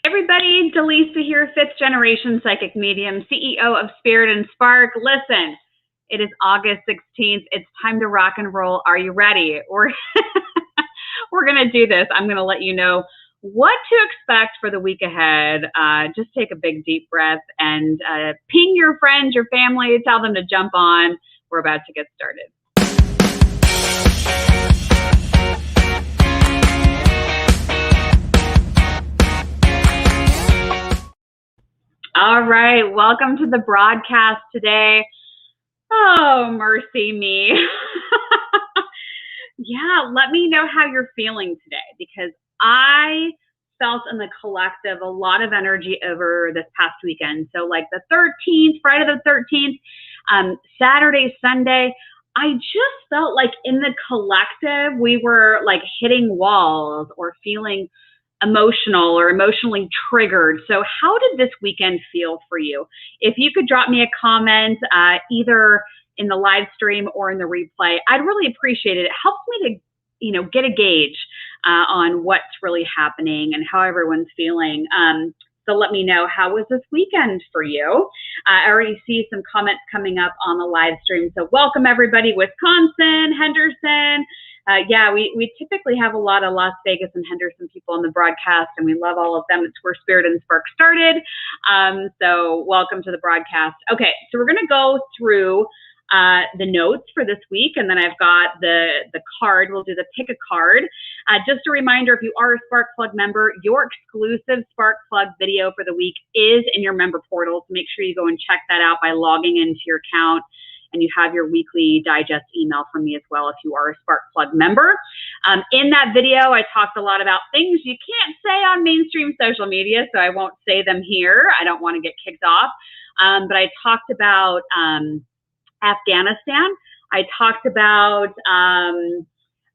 Everybody, Dallisa here, fifth generation psychic medium, CEO of Spirit and Spark. Listen, it is August 16th. It's time to rock and roll. Are you ready? We're going to do this. I'm going to let you know what to expect for the week ahead. Just take a big, deep breath and ping your friends, your family, tell them to jump on. We're about to get started. All right, welcome to the broadcast today. Oh, mercy me. Yeah, let me know how you're feeling today, because I felt in the collective a lot of energy over this past weekend. So like the 13th, Friday the 13th, Saturday, Sunday, I just felt like in the collective, we were like hitting walls or feeling emotional or emotionally triggered. So how did this weekend feel for you? If you could drop me a comment, either in the live stream or in the replay, I'd really appreciate it. It helps me to, get a gauge on what's really happening and how everyone's feeling. So let me know, how was this weekend for you? I already see some comments coming up on the live stream. So welcome everybody, Wisconsin, Henderson. Yeah, we typically have a lot of Las Vegas and Henderson people on the broadcast, and we love all of them. It's where Spirit and Spark started. So welcome to the broadcast. Okay, so we're going to go through the notes for this week, and then I've got the card. We'll do the pick a card. Just a reminder, if you are a Spark Plug member, your exclusive Spark Plug video for the week is in your member portal. So make sure you go and check that out by logging into your account. And you have your weekly digest email from me as well if you are a Spark Plug member. In that video, I talked a lot about things you can't say on mainstream social media, so I won't say them here. I don't want to get kicked off. But I talked about Afghanistan. I talked about,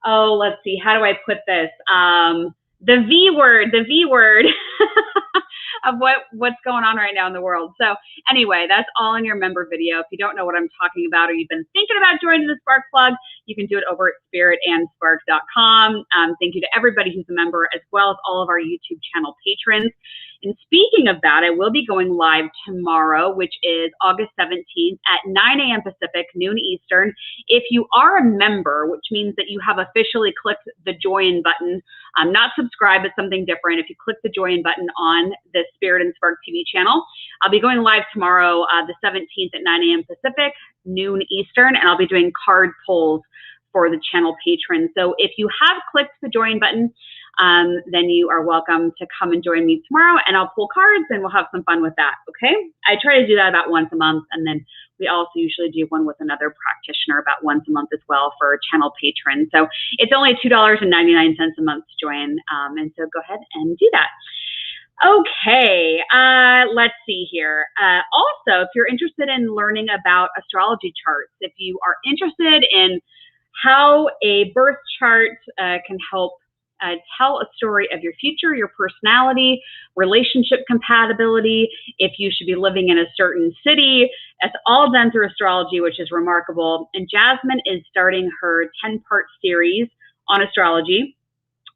let's see, how do I put this? The V word of what's going on right now in the world. So anyway, that's all in your member video. If you don't know what I'm talking about, or you've been thinking about joining the Spark Plug, you can do it over at spiritandspark.com. Thank you to everybody who's a member, as well as all of our YouTube channel patrons. And speaking of that, I will be going live tomorrow, which is August 17th at 9 a.m. Pacific, noon Eastern. If you are a member, which means that you have officially clicked the join button, not subscribe, but something different. If you click the join button on the Spirit and Spark TV channel, I'll be going live tomorrow, the 17th at 9 a.m. Pacific, noon Eastern, and I'll be doing card polls for the channel patrons. So if you have clicked the join button, then you are welcome to come and join me tomorrow, and I'll pull cards and we'll have some fun with that, okay? I try to do that about once a month, and then we also usually do one with another practitioner about once a month as well for channel patrons. So it's only $2.99 a month to join, and so go ahead and do that. Okay, let's see here. Also, if you're interested in learning about astrology charts, if you are interested in how a birth chart can help tell a story of your future, your personality, relationship compatibility, if you should be living in a certain city. It's all done through astrology, which is remarkable. And Jasmine is starting her 10-part series on astrology.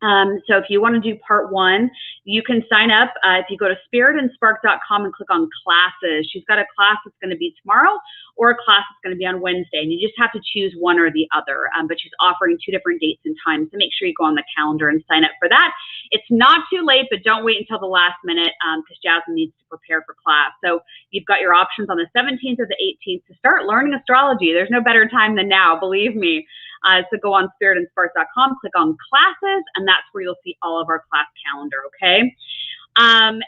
So if you want to do part one, you can sign up. If you go to spiritandspark.com and click on classes, she's got a class that's going to be tomorrow, or a class that's going to be on Wednesday, and you just have to choose one or the other. But she's offering 2 different dates and times, so make sure you go on the calendar and sign up for that. It's not too late, but don't wait until the last minute, because Jasmine needs to prepare for class. So you've got your options on the 17th or the 18th to start learning astrology. There's no better time than now, believe me. So go on spiritandspark.com, click on classes, and that's where you'll see all of our class calendar, okay? And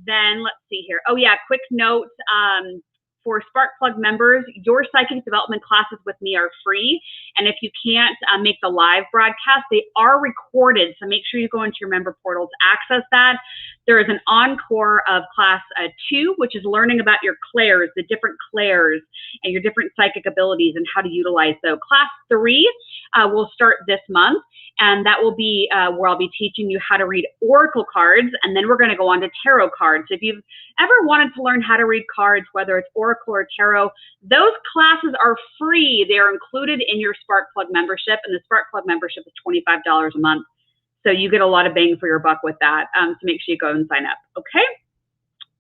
then let's see here. Oh yeah, quick note, for Spark Plug members, your psychic development classes with me are free. And if you can't make the live broadcast, they are recorded. So make sure you go into your member portal to access that. There is an encore of class 2, which is learning about your clairs, the different clairs and your different psychic abilities and how to utilize those. Class 3 will start this month. And that will be where I'll be teaching you how to read oracle cards, and then we're going to go on to tarot cards. If you've ever wanted to learn how to read cards, whether it's oracle or tarot, those classes are free. They are included in your Spark Plug membership, and the Spark Plug membership is $25 a month. So you get a lot of bang for your buck with that. So make sure you go and sign up. Okay.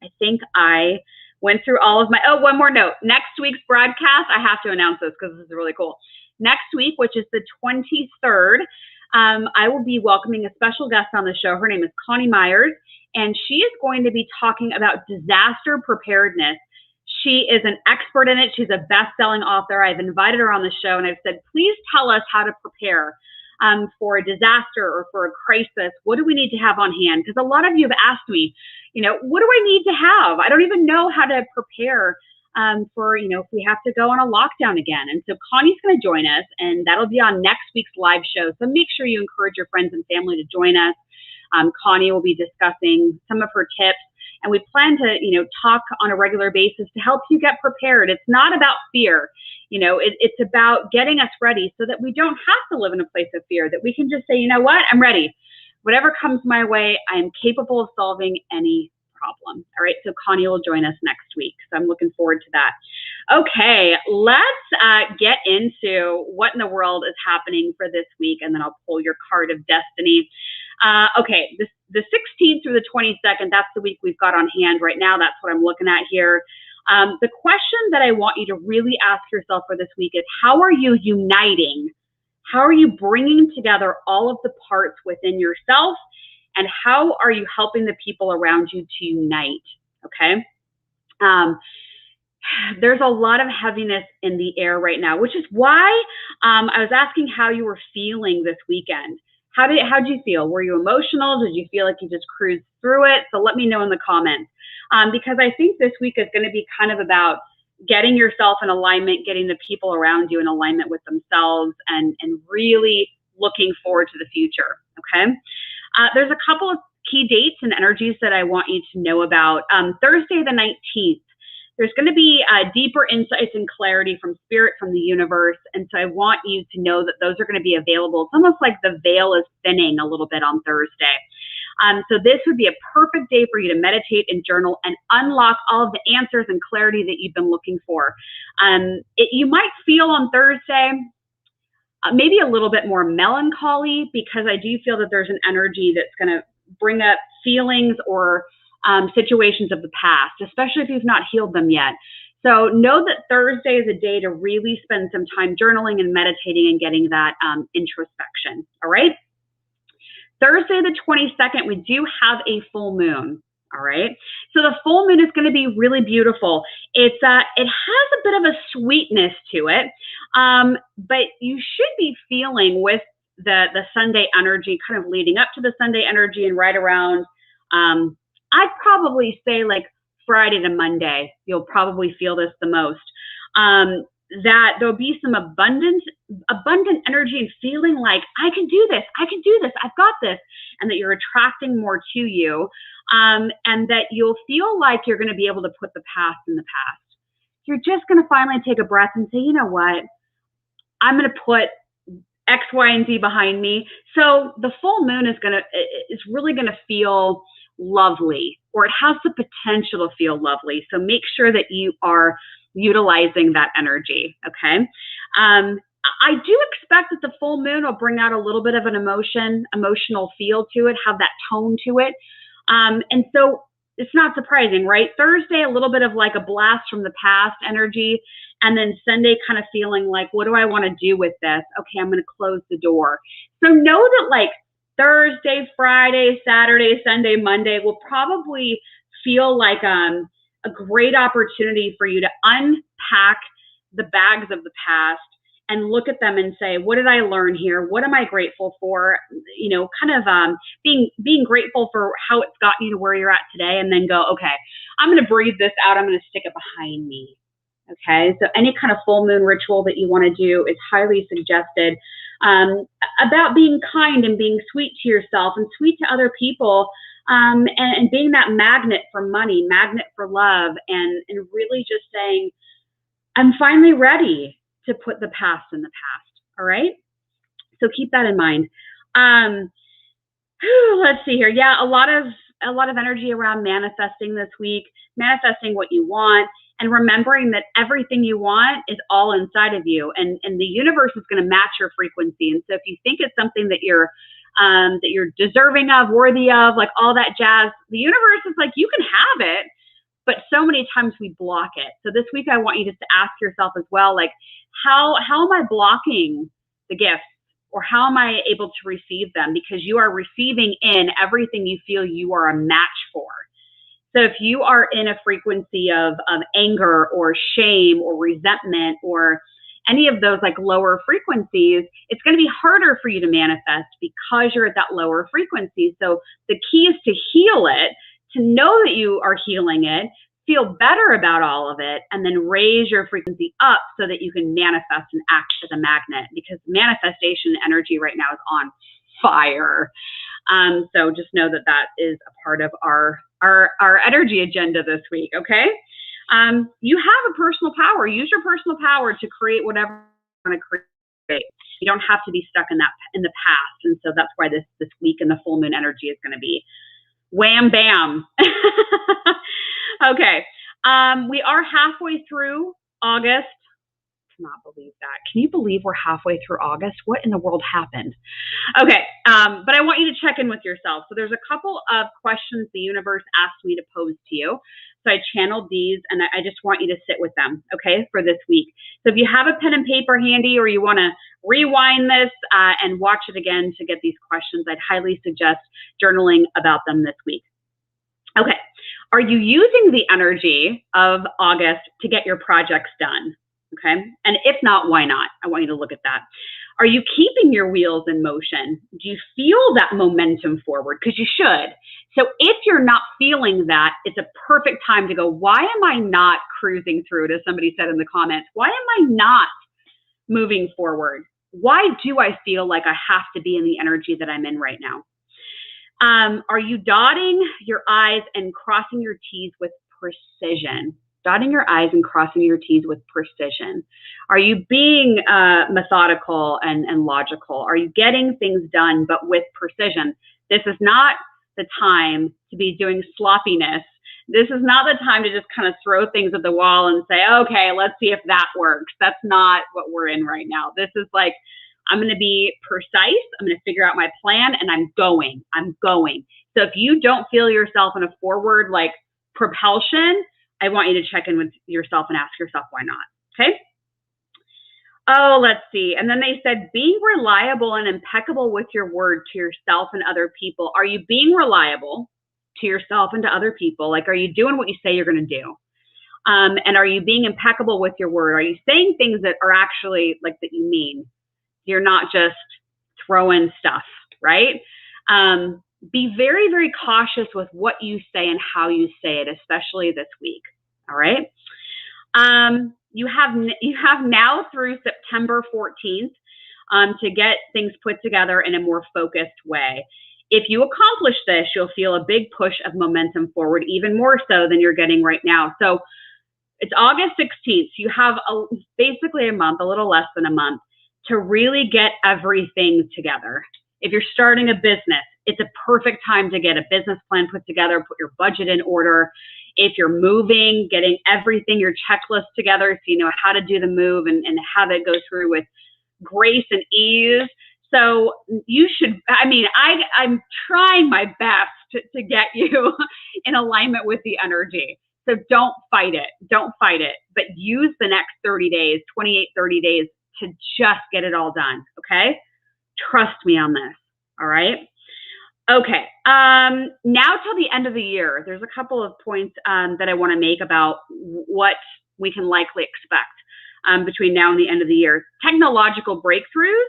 I think I went through all of my, oh, one more note. Next week's broadcast, I have to announce this because this is really cool. Next week, which is the 23rd, I will be welcoming a special guest on the show. Her name is Connie Myers, and she is going to be talking about disaster preparedness. She is an expert in it. She's a best-selling author. I've invited her on the show, and I've said, please tell us how to prepare for a disaster or for a crisis. What do we need to have on hand? Because a lot of you have asked me, what do I need to have? I don't even know how to prepare for, if we have to go on a lockdown again. And so Connie's going to join us, and that'll be on next week's live show. So make sure you encourage your friends and family to join us. Connie will be discussing some of her tips, and we plan to, talk on a regular basis to help you get prepared. It's not about fear. It's about getting us ready so that we don't have to live in a place of fear, that we can just say, you know what, I'm ready. Whatever comes my way, I'm capable of solving any problem. All right, so Connie will join us next week. So I'm looking forward to that. Okay, let's get into what in the world is happening for this week, and then I'll pull your card of destiny. Okay, the 16th through the 22nd, that's the week we've got on hand right now. That's what I'm looking at here. The question that I want you to really ask yourself for this week is, how are you uniting? How are you bringing together all of the parts within yourself? And how are you helping the people around you to unite? Okay. There's a lot of heaviness in the air right now, which is why I was asking how you were feeling this weekend. How did you feel? Were you emotional? Did you feel like you just cruised through it? So let me know in the comments. Because I think this week is going to be kind of about getting yourself in alignment, getting the people around you in alignment with themselves, and really looking forward to the future. Okay. There's a couple of key dates and energies that I want you to know about. Thursday the 19th, there's going to be deeper insights and clarity from spirit, from the universe. And so I want you to know that those are going to be available. It's almost like the veil is thinning a little bit on Thursday. So this would be a perfect day for you to meditate and journal and unlock all of the answers and clarity that you've been looking for. You might feel on Thursday maybe a little bit more melancholy, because I do feel that there's an energy that's going to bring up feelings or situations of the past, especially if you've not healed them yet. So know that Thursday is a day to really spend some time journaling and meditating and getting that introspection. All right. Thursday the 22nd, we do have a full moon. All right. So the full moon is going to be really beautiful. It has a bit of a sweetness to it, but you should be feeling with the Sunday energy, kind of leading up to the Sunday energy, and right around, I'd probably say like Friday to Monday, you'll probably feel this the most. That there'll be some abundant energy and feeling like, I can do this, I've got this, and that you're attracting more to you, and that you'll feel like you're going to be able to put the past in the past. You're just going to finally take a breath and say, you know what, I'm going to put X, Y, and Z behind me. So the full moon is really going to feel lovely, or it has the potential to feel lovely. So make sure that you are utilizing that energy. Okay. I do expect that the full moon will bring out a little bit of an emotional feel to it, have that tone to it. And so it's not surprising, right? Thursday, a little bit of like a blast from the past energy. And then Sunday kind of feeling like, what do I want to do with this? Okay, I'm going to close the door. So know that like Thursday, Friday, Saturday, Sunday, Monday will probably feel like a great opportunity for you to unpack the bags of the past and look at them and say, what did I learn here? What am I grateful for? Kind of being grateful for how it's gotten you to where you're at today, and then go, okay, I'm going to breathe this out. I'm going to stick it behind me. Okay. So any kind of full moon ritual that you want to do is highly suggested, about being kind and being sweet to yourself and sweet to other people. And being that magnet for money, magnet for love, and really just saying, I'm finally ready to put the past in the past. All right. So keep that in mind. Let's see here. Yeah. A lot of energy around manifesting this week, manifesting what you want, and remembering that everything you want is all inside of you, and the universe is going to match your frequency. And so if you think it's something that you're that you're deserving of, worthy of, like all that jazz. The universe is like, you can have it, but so many times we block it. So this week I want you just to ask yourself as well, like, how am I blocking the gifts, or how am I able to receive them? Because you are receiving in everything you feel you are a match for. So if you are in a frequency of anger or shame or resentment or any of those like lower frequencies, it's going to be harder for you to manifest because you're at that lower frequency. So the key is to heal it, to know that you are healing it, feel better about all of it, and then raise your frequency up so that you can manifest and act as a magnet, because manifestation energy right now is on fire. So just know that that is a part of our energy agenda this week, okay? You have a personal power. Use your personal power to create whatever you want to create. You don't have to be stuck in the past. And so that's why this week and the full moon energy is going to be wham bam. Okay. We are halfway through August. Cannot believe that. Can you believe we're halfway through August? What in the world happened? Okay. But I want you to check in with yourself. So there's a couple of questions the universe asked me to pose to you. So I channeled these, and I just want you to sit with them, okay, for this week. So if you have a pen and paper handy, or you want to rewind this and watch it again to get these questions, I'd highly suggest journaling about them this week. Okay. Are you using the energy of August to get your projects done? Okay. And if not, why not? I want you to look at that. Are you keeping your wheels in motion? Do you feel that momentum forward? Because you should. So if you're not feeling that, it's a perfect time to go, why am I not cruising through? As somebody said in the comments, why am I not moving forward? Why do I feel like I have to be in the energy that I'm in right now? Are you dotting your I's and crossing your T's with precision? Dotting your I's and crossing your T's with precision. Are you being methodical and logical? Are you getting things done, but with precision? This is not the time to be doing sloppiness. This is not the time to just kind of throw things at the wall and say, okay, let's see if that works. That's not what we're in right now. This is like, I'm going to be precise. I'm going to figure out my plan, and I'm going. So if you don't feel yourself in a forward like propulsion, I want you to check in with yourself and ask yourself why not. Okay. Oh, let's see. And then they said, being reliable and impeccable with your word to yourself and other people. Are you being reliable to yourself and to other people? Like, are you doing what you say you're going to do? And are you being impeccable with your word? Are you saying things that are actually like that you mean? You're not just throwing stuff, right? Be very, very cautious with what you say and how you say it, especially this week. All right. You have now through September 14th to get things put together in a more focused way. If you accomplish this, you'll feel a big push of momentum forward, even more so than you're getting right now. So it's August 16th. You have basically a month, a little less than a month, to really get everything together. If you're starting a business, it's a perfect time to get a business plan put together, put your budget in order. If you're moving, getting everything, your checklist together so you know how to do the move and have it go through with grace and ease. So you should, I'm trying my best to get you in alignment with the energy. So don't fight it. Don't fight it. But use the next 30 days, 28, 30 days to just get it all done. Okay? Trust me on this. All right? Okay. Now till the end of the year, there's a couple of points that I want to make about what we can likely expect between now and the end of the year. Technological breakthroughs,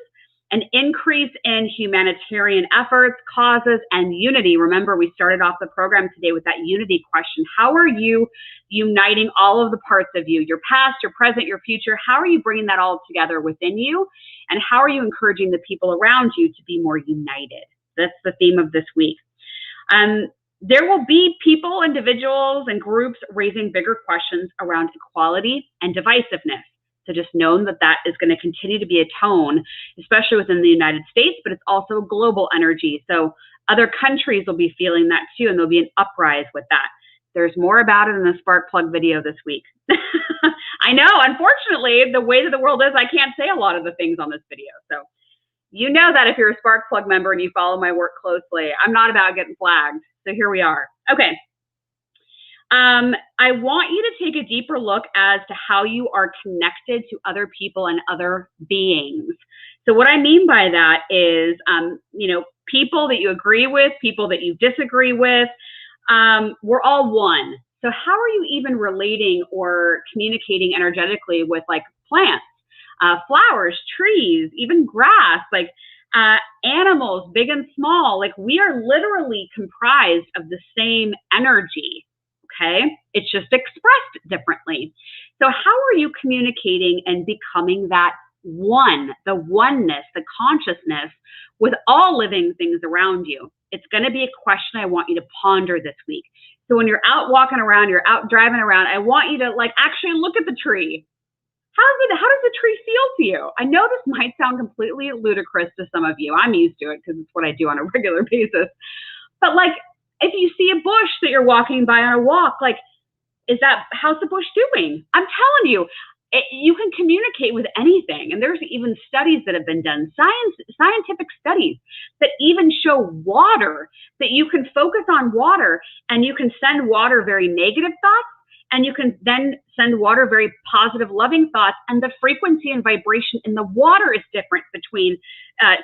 an increase in humanitarian efforts, causes, and unity. Remember, we started off the program today with that unity question. How are you uniting all of the parts of you, your past, your present, your future? How are you bringing that all together within you? And how are you encouraging the people around you to be more united? That's the theme of this week. There will be people, individuals, and groups raising bigger questions around equality and divisiveness. So just know that that is going to continue to be a tone, especially within the United States, but it's also a global energy. So other countries will be feeling that too, and there'll be an uprise with that. There's more about it in the Spark Plug video this week. I know, unfortunately, the way that the world is, I can't say a lot of the things on this video. So You know that if you're a Spark Plug member and you follow my work closely, I'm not about getting flagged. So here we are. Okay. I want you to take a deeper look as to how you are connected to other people and other beings. So what I mean by that is, people that you agree with, people that you disagree with, we're all one. So how are you even relating or communicating energetically with like plants, flowers, trees, even grass, like animals, big and small? Like we are literally comprised of the same energy. Okay. It's just expressed differently. So how are you communicating and becoming that one, the oneness, the consciousness with all living things around you? It's going to be a question I want you to ponder this week. So when you're out walking around, you're out driving around, I want you to like actually look at the tree. How does the tree feel to you? I know this might sound completely ludicrous to some of you. I'm used to it because it's what I do on a regular basis. But like, if you see a bush that you're walking by on a walk, like, how's the bush doing? I'm telling you, you can communicate with anything. And there's even studies that have been done, scientific studies that even show water, that you can focus on water and you can send water very negative thoughts, and you can then send water very positive, loving thoughts. And the frequency and vibration in the water is different between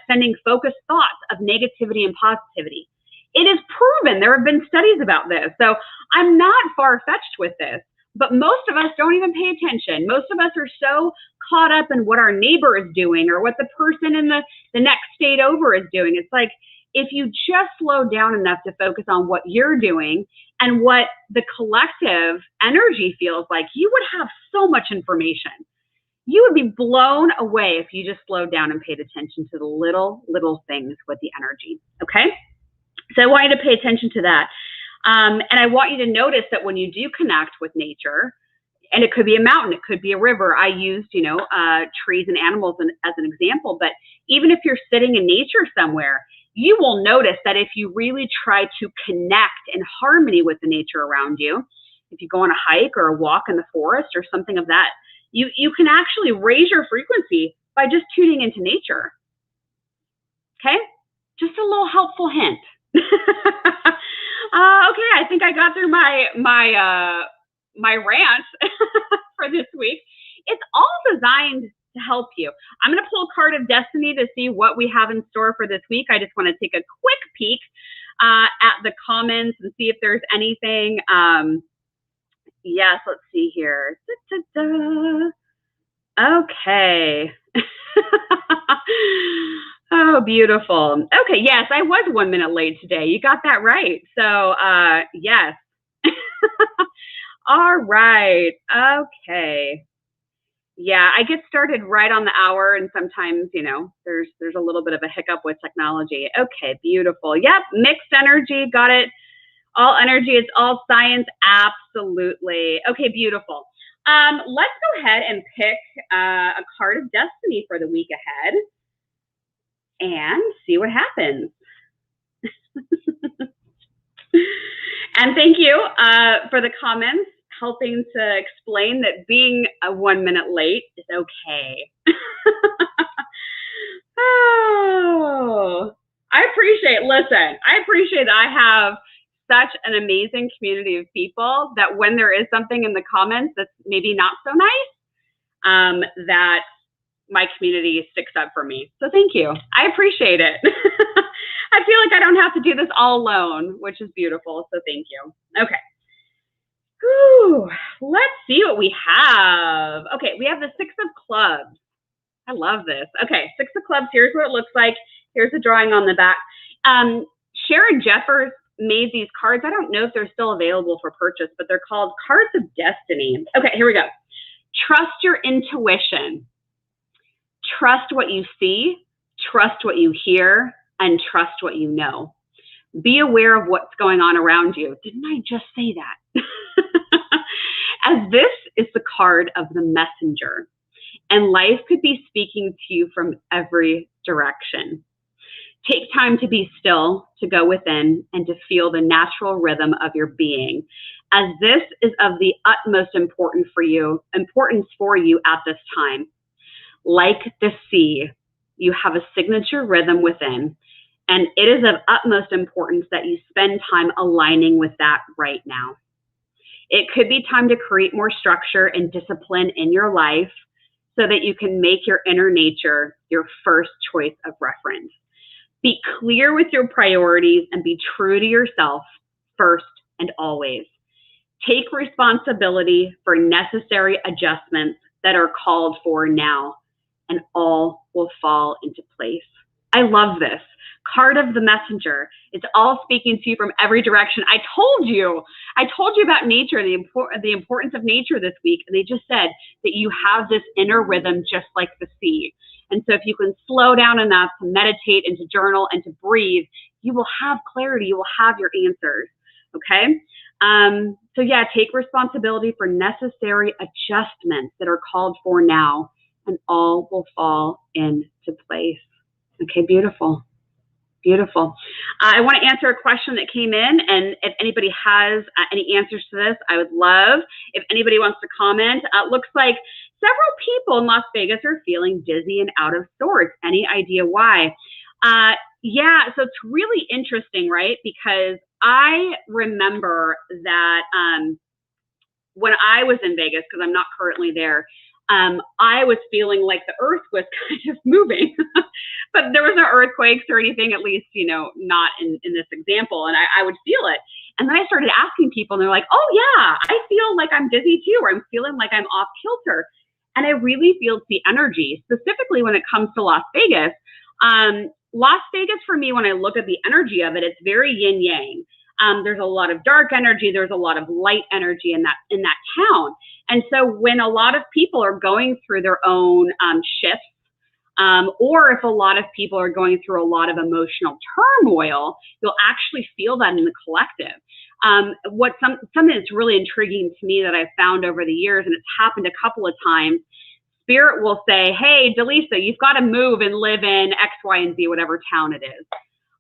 sending focused thoughts of negativity and positivity. It is proven. There have been studies about this. So I'm not far-fetched with this, but most of us don't even pay attention. Most of us are so caught up in what our neighbor is doing or what the person in the next state over is doing. It's like, if you just slow down enough to focus on what you're doing and what the collective energy feels like, you would have so much information. You would be blown away if you just slowed down and paid attention to the little things with the energy. Okay? So I want you to pay attention to that. And I want you to notice that when you do connect with nature, and it could be a mountain, it could be a river. I used, trees and animals as an example, but even if you're sitting in nature somewhere, you will notice that if you really try to connect in harmony with the nature around you, if you go on a hike or a walk in the forest or something of that, you can actually raise your frequency by just tuning into nature. Okay? Just a little helpful hint. Okay, I think I got through my rant for this week. It's all designed to help you. I'm going to pull a card of destiny to see what we have in store for this week. I just want to take a quick peek at the comments and see if there's anything. Yes, let's see here. Okay. Oh, beautiful. Okay, yes, I was 1 minute late today. You got that right. So, yes. All right. Okay. Yeah, I get started right on the hour, and sometimes, there's a little bit of a hiccup with technology. Okay, beautiful. Yep, mixed energy. Got it. All energy. It's all science. Absolutely. Okay, beautiful. Let's go ahead and pick a card of destiny for the week ahead and see what happens. And thank you for the comments, helping to explain that being 1 minute late is okay. Oh, I appreciate that I have such an amazing community of people that when there is something in the comments that's maybe not so nice, that my community sticks up for me. So thank you. I appreciate it. I feel like I don't have to do this all alone, which is beautiful. So thank you. Okay. Whew. Let's see what we have. Okay, we have the 6 of clubs. I love this. Okay, 6 of clubs. Here's what it looks like. Here's the drawing on the back. Sharon Jeffers made these cards. I don't know if they're still available for purchase, but they're called Cards of Destiny. Okay, here we go. Trust your intuition. Trust what you see, trust what you hear, and trust what you know. Be aware of what's going on around you. Didn't I just say that? As this is the card of the messenger, and life could be speaking to you from every direction. Take time to be still, to go within, and to feel the natural rhythm of your being, as this is of the utmost importance for you at this time. Like the sea, You have a signature rhythm within, and it is of utmost importance that you spend time aligning with that right now. It could be time to create more structure and discipline in your life so that you can make your inner nature your first choice of reference. Be clear with your priorities and be true to yourself first and always. Take responsibility for necessary adjustments that are called for now, and all will fall into place. I love this. Card of the messenger. It's all speaking to you from every direction. I told you about nature, the importance of nature this week. And they just said that you have this inner rhythm just like the sea. And so if you can slow down enough to meditate and to journal and to breathe, you will have clarity. You will have your answers. Okay. So yeah, take responsibility for necessary adjustments that are called for now, and all will fall into place. Okay, beautiful. Beautiful. I want to answer a question that came in, and if anybody has any answers to this, I would love if anybody wants to comment. Looks like several people in Las Vegas are feeling dizzy and out of sorts. Any idea why? Yeah, so it's really interesting, right? Because I remember that when I was in Vegas, because I'm not currently there, I was feeling like the earth was kind of moving, but there was no earthquakes or anything, at least, not in this example. And I would feel it. And then I started asking people, and they're like, oh yeah, I feel like I'm dizzy too, or I'm feeling like I'm off kilter. And I really feel the energy, specifically when it comes to Las Vegas. Las Vegas, for me, when I look at the energy of it, it's very yin yang. There's a lot of dark energy. There's a lot of light energy in that town. And so when a lot of people are going through their own shifts, or if a lot of people are going through a lot of emotional turmoil, you'll actually feel that in the collective. Something that's really intriguing to me that I've found over the years, and it's happened a couple of times, Spirit will say, hey, Dallisa, you've got to move and live in X, Y, and Z, whatever town it is.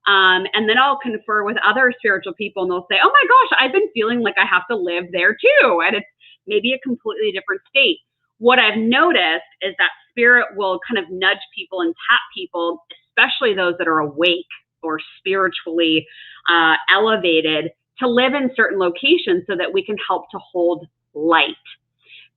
And then I'll confer with other spiritual people, and they'll say, oh my gosh, I've been feeling like I have to live there too. And it's maybe a completely different state. What I've noticed is that Spirit will kind of nudge people and tap people, especially those that are awake or spiritually elevated, to live in certain locations so that we can help to hold light.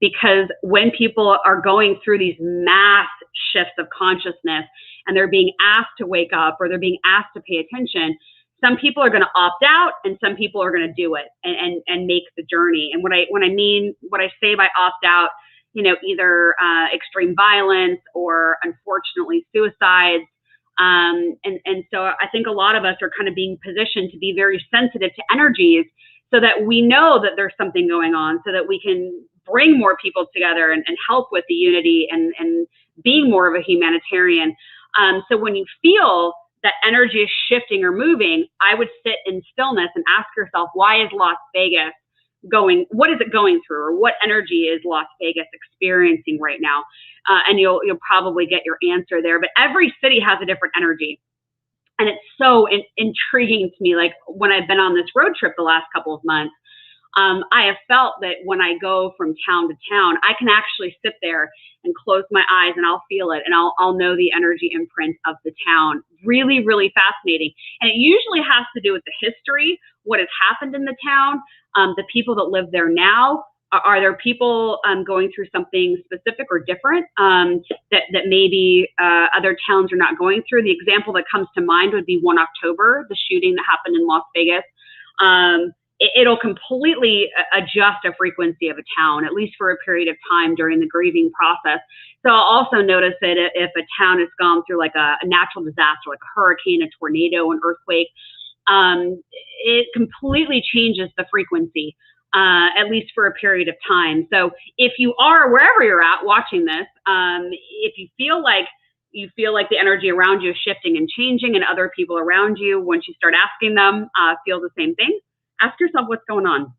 Because when people are going through these mass shifts of consciousness and they're being asked to wake up or they're being asked to pay attention, some people are going to opt out and some people are going to do it and make the journey. And what I say by opt out, either extreme violence or unfortunately suicides. And so I think a lot of us are kind of being positioned to be very sensitive to energies so that we know that there's something going on, so that we can bring more people together and help with the unity and being more of a humanitarian. So when you feel that energy is shifting or moving, I would sit in stillness and ask yourself, why is Las Vegas what is it going through, or what energy is Las Vegas experiencing right now? And you'll probably get your answer there. But every city has a different energy. And it's so intriguing to me. Like when I've been on this road trip the last couple of months, I have felt that when I go from town to town, I can actually sit there and close my eyes and I'll feel it, and I'll know the energy imprint of the town. Really, really fascinating. And it usually has to do with the history, what has happened in the town, the people that live there now. Are there people going through something specific or different that maybe other towns are not going through? The example that comes to mind would be 1 October, the shooting that happened in Las Vegas. It'll completely adjust a frequency of a town, at least for a period of time during the grieving process. So I'll also notice that if a town has gone through like a natural disaster, like a hurricane, a tornado, an earthquake, it completely changes the frequency, at least for a period of time. So if you are, wherever you're at watching this, if you feel like the energy around you is shifting and changing, and other people around you, once you start asking them, feel the same thing, ask yourself what's going on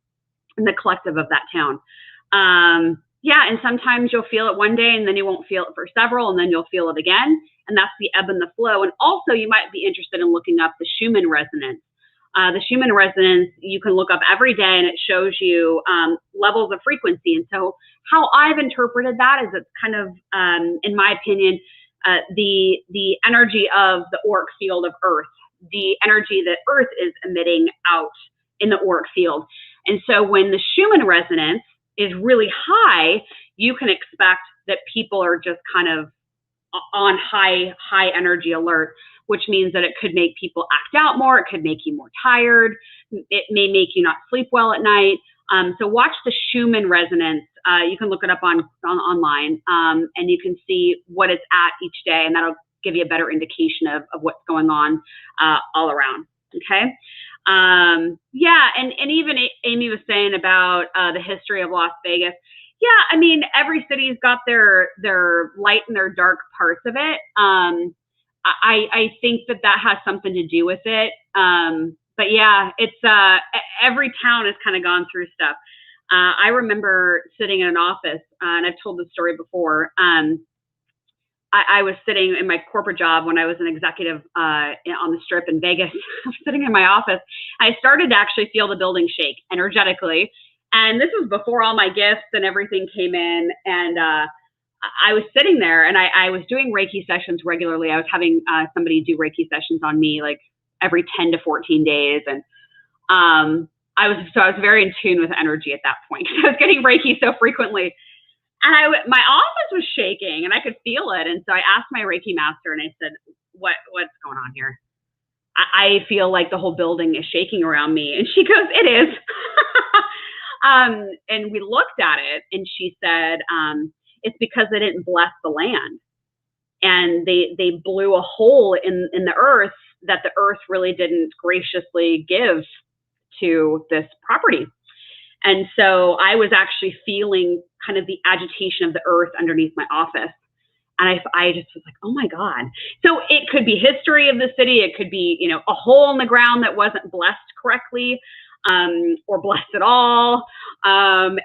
in the collective of that town. Yeah, and sometimes you'll feel it one day and then you won't feel it for several, and then you'll feel it again. And that's the ebb and the flow. And also you might be interested in looking up the Schumann resonance. The Schumann resonance, you can look up every day, and it shows you levels of frequency. And so how I've interpreted that is it's kind of, in my opinion, the energy of the auric field of Earth, the energy that Earth is emitting out in the auric field. And so when the Schumann resonance is really high, you can expect that people are just kind of on high energy alert, which means that it could make people act out more. It could make you more tired. It may make you not sleep well at night. So watch the Schumann resonance. You can look it up online, and you can see what it's at each day, and that'll give you a better indication of what's going on all around. Okay. Yeah, and even Amy was saying about the history of Las Vegas. Yeah, I mean, every city's got their light and their dark parts of it. I think that has something to do with it. But yeah, it's every town has kind of gone through stuff. I remember sitting in an office, and I've told this story before. I was sitting in my corporate job when I was an executive on the Strip in Vegas. I was sitting in my office. I started to actually feel the building shake energetically. And this was before all my gifts and everything came in. And I was sitting there, and I was doing Reiki sessions regularly. I was having somebody do Reiki sessions on me like every 10 to 14 days. And I was very in tune with energy at that point. I was getting Reiki so frequently. And my office was shaking, and I could feel it. And so I asked my Reiki master, and I said, what's going on here? I feel like the whole building is shaking around me. And she goes, it is. And we looked at it, and she said, it's because they didn't bless the land. And they blew a hole in the earth that the earth really didn't graciously give to this property. And so I was actually feeling kind of the agitation of the earth underneath my office. And I just was like, oh my God. So it could be history of the city. It could be, a hole in the ground that wasn't blessed correctly, or blessed at all. And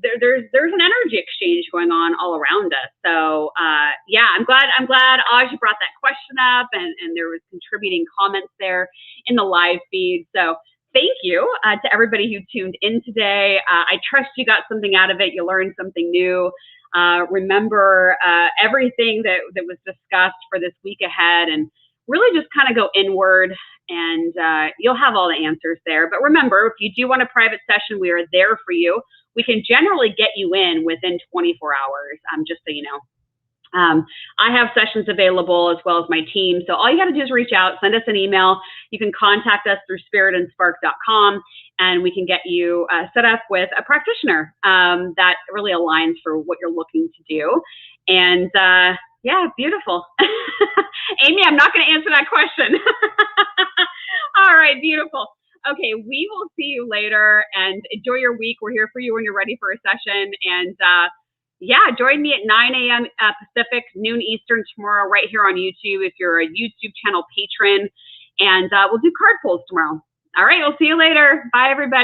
there's an energy exchange going on all around us. So, yeah, I'm glad Audrey brought that question up, and there was contributing comments there in the live feed. So thank you to everybody who tuned in today. I trust you got something out of it. You learned something new. Remember everything that was discussed for this week ahead, and really just kind of go inward, and you'll have all the answers there. But remember, if you do want a private session, we are there for you. We can generally get you in within 24 hours, just so you know. I have sessions available as well as my team. So all you got to do is reach out, send us an email. You can contact us through spiritandspark.com, and we can get you set up with a practitioner that really aligns for what you're looking to do. And yeah, beautiful. Amy, I'm not going to answer that question. All right, beautiful. Okay, we will see you later, and enjoy your week. We're here for you when you're ready for a session. And yeah, join me at 9 a.m. Pacific, noon Eastern tomorrow, right here on YouTube if you're a YouTube channel patron. And we'll do card pulls tomorrow. All right, we'll see you later. Bye, everybody.